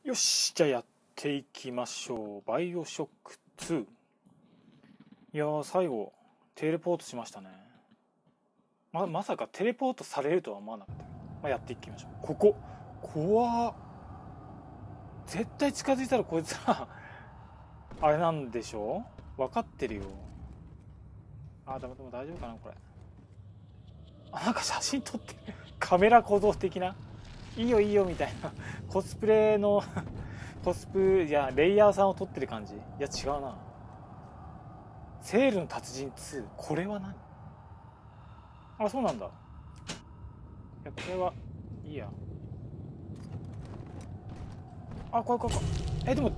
よし、じゃあやっていきましょう。バイオショック2。いやー、最後テレポートしましたね。まさかテレポートされるとは思わなかったけど、やっていきましょう。ここ怖っ。絶対近づいたらこいつらあれなんでしょう。分かってるよ。でも大丈夫かなこれ。なんか写真撮ってるカメラ小僧的な、いいよいいよみたいなコスプレのいやレイヤーさんを撮ってる感じ。いや違うな。セールの達人2、これは何。そうなんだ。いやこれはいいや。怖い。でも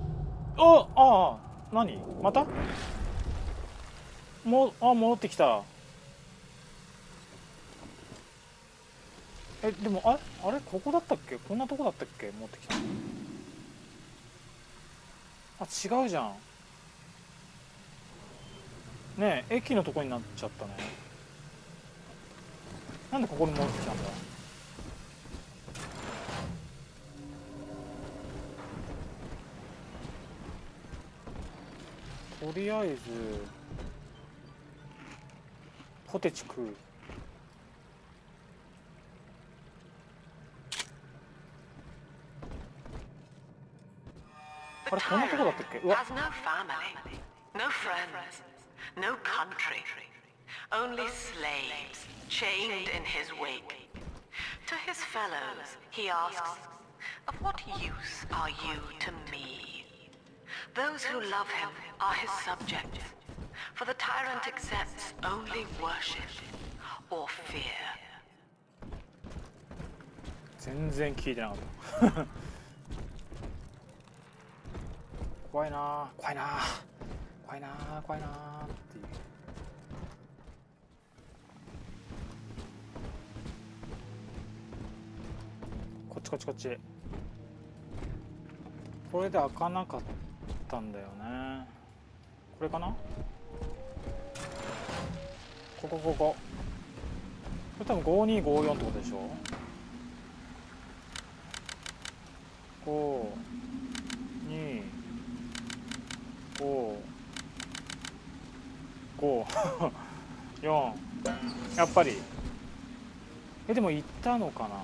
何また戻ってきた。でもあれここだったっけ。こんなとこだったっけ。持ってきたの。違うじゃんねえ。駅のとこになっちゃったね。なんでここに戻ってきたんだ。とりあえずポテチ食う。こんなとこだったっけ。うわ。No friends, no country, only slaves chained in his wake. To his fellows, he asks, of what use are you to me? Those who love him are his subjects, for the tyrant accepts only worship or fear. 全然聞いてなかった。怖いなっていう。こっち。これで開かなかったんだよね。これかな。これ多分5254ってことでしょ。5255 4。やっぱりでも行ったのかな。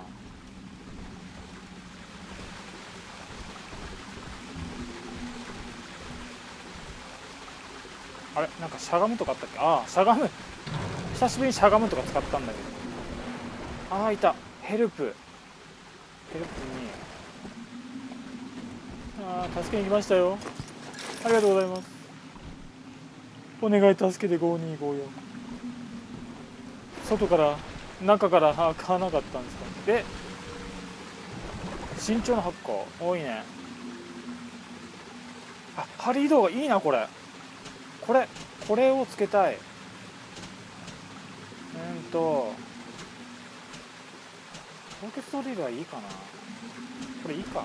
なんかしゃがむとかあったっけ。しゃがむ。久しぶりにしゃがむとか使ったんだけど。いた。ヘルプに助けに来ましたよ。ありがとうございます。お願い助けて。5254。中から買わなかったんですか。慎重なハッカー多いね。針移動がいいな。これをつけたい。凍結ドリルはいいかな。これいいか。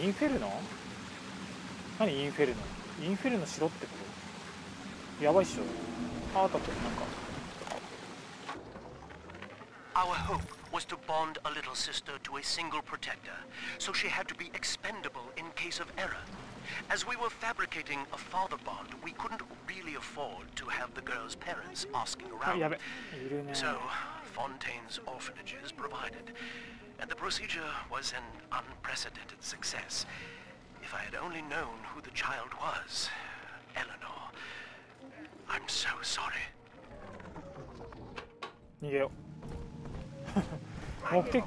インフェルノ。インフェルノしろってこと。やばいっしょ。なんかOur hope was to bond a little sister to a single protector, so she had to be expendable in case of error. As we were fabricating a father bond, we couldn't really afford to have the girl's parents asking around. So, Fontaine's orphanages provided, and the procedure was an unprecedented success. If I had only known who the child was, Eleanor, I'm so sorry. 逃げよう。目的。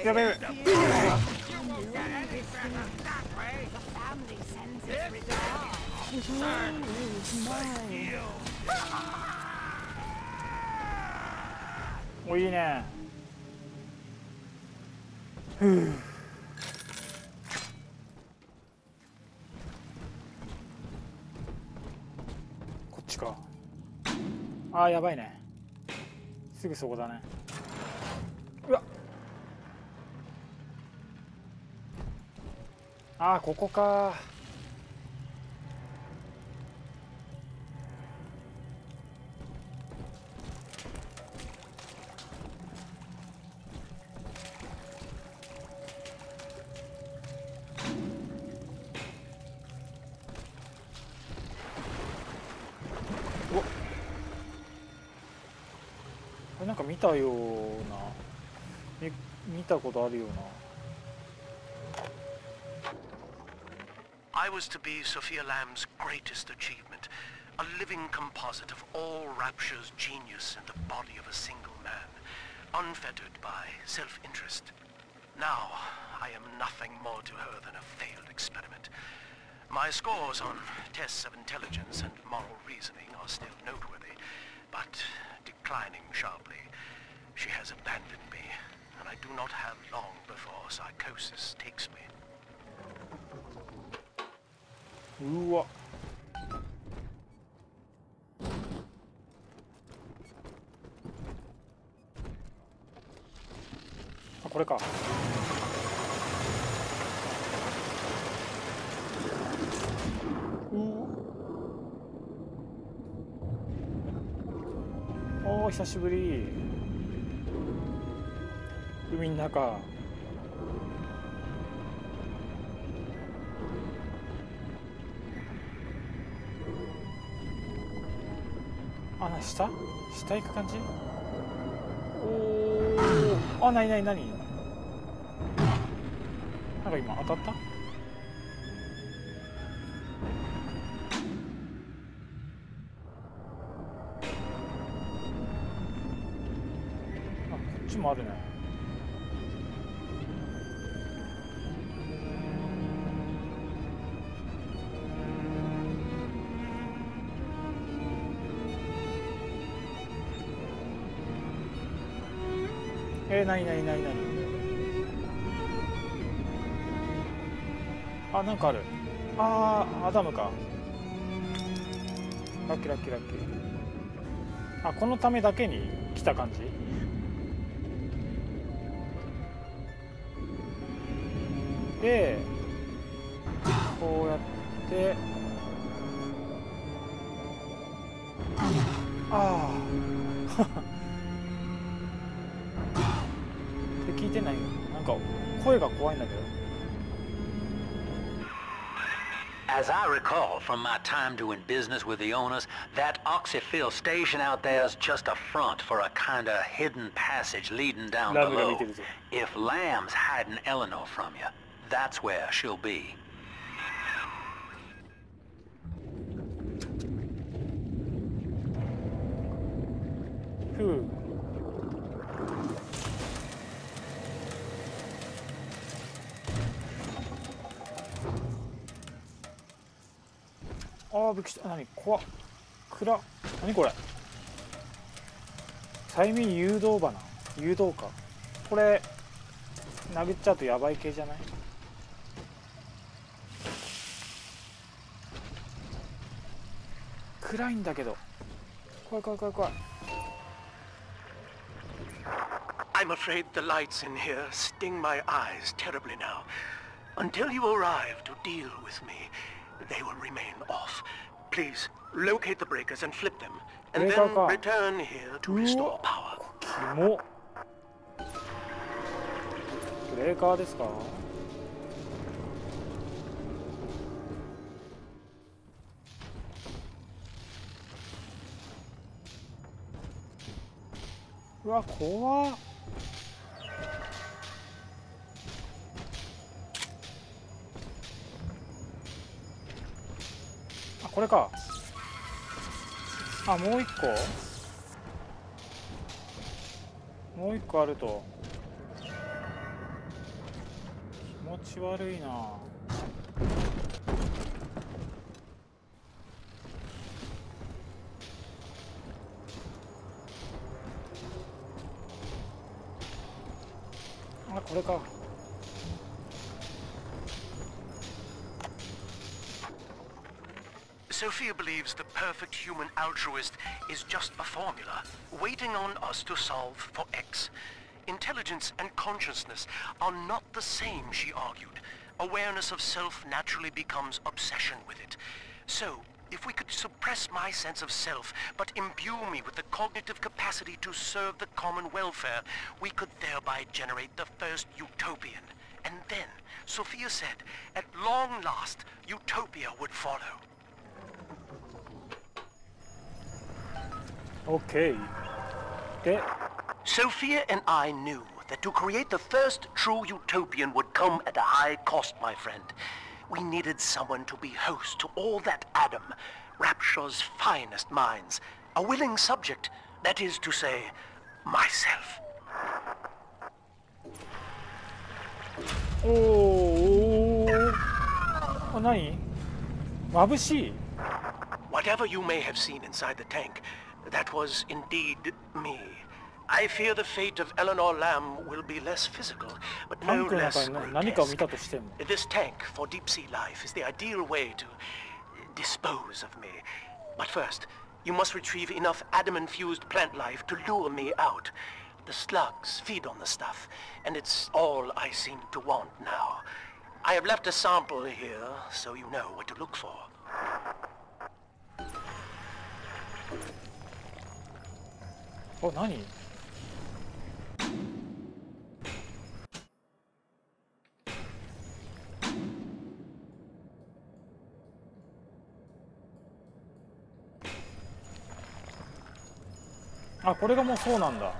やべえ。いいね。ちか。あーやばいね。すぐそこだね。うわあーここか。これなんか見たような、見たことあるような。I was to be Sophia Lamb's greatest achievement, a living composite of all Rapture's genius in the body of a single man, unfettered by self-interest. Now, I am nothing more to her than a failed experiment. My scores on tests of intelligence and moral reasoning are still noteworthy, but declining sharply. She has abandoned me, and I do not have long before psychosis takes me. うわあこれか。おお久しぶり。海の中。あ、下行く感じ。おお、あ、なになんか今当たった。あ、こっちもあるね。なにあ、なんかある。あー、アダムか。ラッキー。あ、このためだけに来た感じ。でこうやってああって聞いてないよ。なんか声が怖いんだけど。 As I recall from my time doing business with the owners, that oxyfill station out there is just a front for a kind of hidden passage leading down below. If Lamb's hiding Eleanor from you, that's where she'll be. ふう。ああ、びっくりした。何怖っ。暗っ。何これ。催眠誘導花。誘導か。これ殴っちゃうとやばい系じゃない？暗いんだけど。怖い。I'm afraid the lights in here sting my eyes terribly now. Until you arrive to deal with me, they will remain off. Please locate the breakers and flip them, and then return here to restore power. キモ。ブレーカーですか？うわ、怖っ。あ、これか。あ、もう一個あると気持ち悪いな。あ、これか。Sophia believes the perfect human altruist is just a formula, waiting on us to solve for X. Intelligence and consciousness are not the same, she argued. Awareness of self naturally becomes obsession with it. So, if we could suppress my sense of self, but imbue me with the cognitive capacity to serve the common welfare, we could thereby generate the first utopian. And then, Sophia said, at long last, utopia would follow. Okay. Sophia and I knew that to create the first true utopian would come at a high cost, my friend. We needed someone to be host to all that Adam, Rapture's finest minds. A willing subject, that is to say, myself. Oh, 何？眩しい。 Whatever you may have seen inside the tank, that was indeed me. I fear the fate of Eleanor Lamb will be less physical, but no less grotesque. This tank for deep-sea life is the ideal way to dispose of me. But first, you must retrieve enough Adam-infused plant life to lure me out. The slugs feed on the stuff, and it's all I seem to want now. I have left a sample here, so you know what to look for. あ、何？あ、これがもうそうなんだ。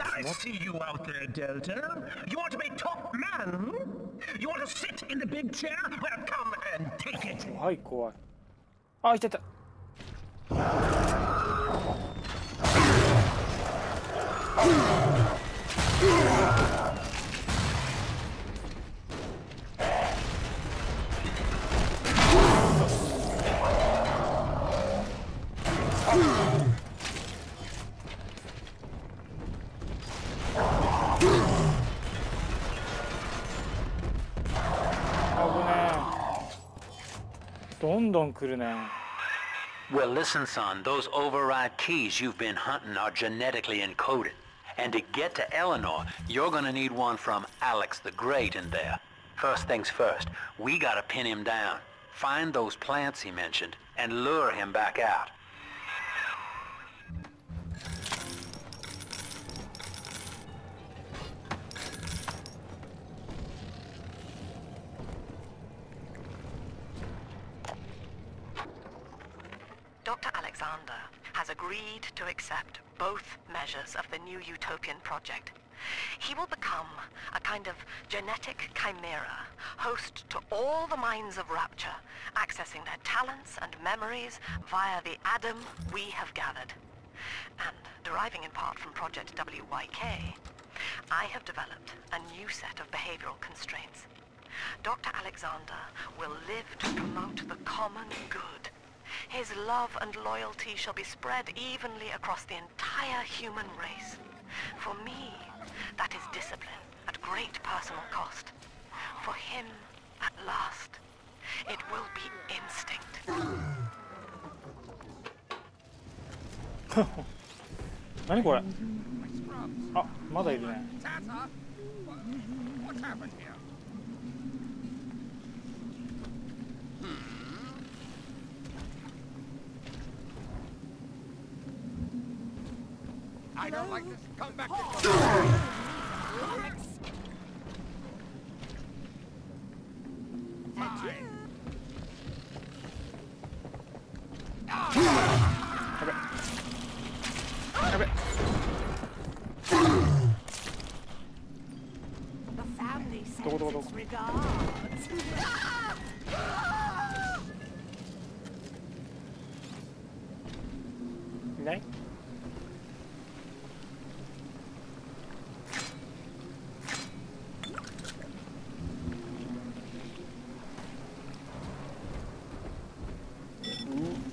I see you out there, Delta. You want to be top man? You want to sit in the big chair? Well, come and take it. 怖い怖い。あ、いたいた。どんどん来るね。 Well, listen, son, those override keys you've been hunting are genetically encoded. And to get to Eleanor, you're gonna need one from Alex the Great in there. First things first, we gotta pin him down, find those plants he mentioned, and lure him back out. Dr. Alexander has agreed to accept both measures of the new utopian project. He will become a kind of genetic chimera, host to all the minds of Rapture, accessing their talents and memories via the Adam we have gathered. And deriving in part from Project WYK, I have developed a new set of behavioral constraints. Dr. Alexander will live to promote the common good. His love and loyalty shall be spread evenly across the entire human race. For me, that is discipline at great personal cost. For him, at last, it will be instinct. 何これ？あ、まだいるね。 What happened here? I don't like this. Come back to Fine. The family sends its regards. いない？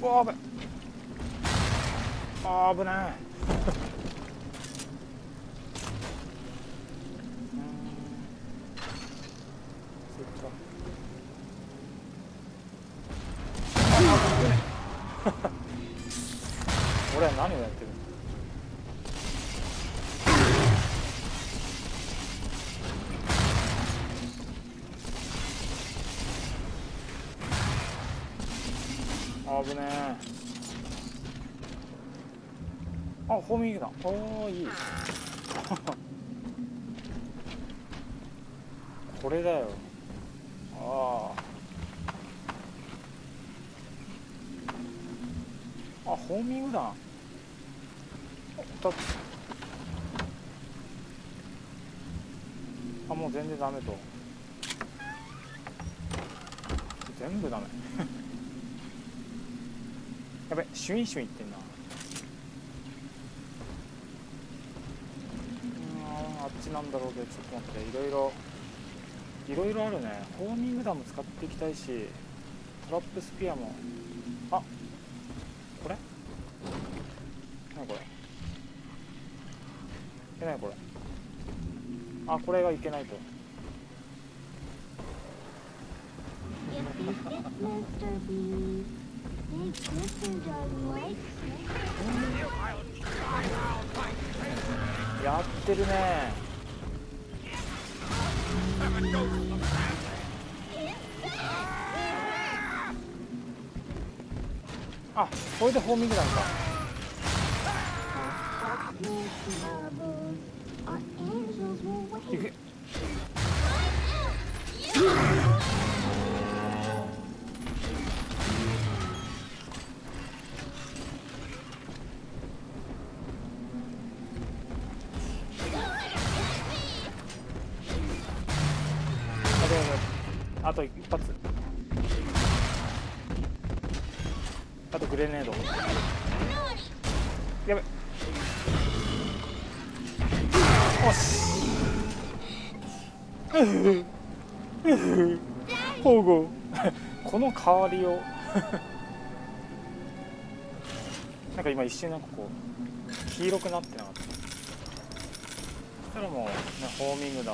うわ、危ない。あ、危ない。そっか。俺は何をやってるの？危ねえ。あ、ホーミングだ。おー、いい。これだよ。ああ。あ、ホーミングだ。2つ。あ、もう全然ダメと。全部ダメ。やべ、シュインシュインいってんな。あっちなんだろうけど、ちょっと待って、いろいろあるね。ホーミング弾も使っていきたいし、トラップスピアも。あ、これ何これ、何これ。あ、これがいけないと。やってるね。あ、これでホーミングなんか。いく。あと一発。あとグレネード。やべ。よし。保護。この代わりを。なんか今一瞬なんかこう黄色くなってなかった。そしたらもうね、ホーミングだ。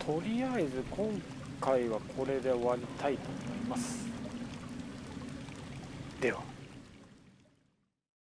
とりあえず今回はこれで終わりたいと思います。では。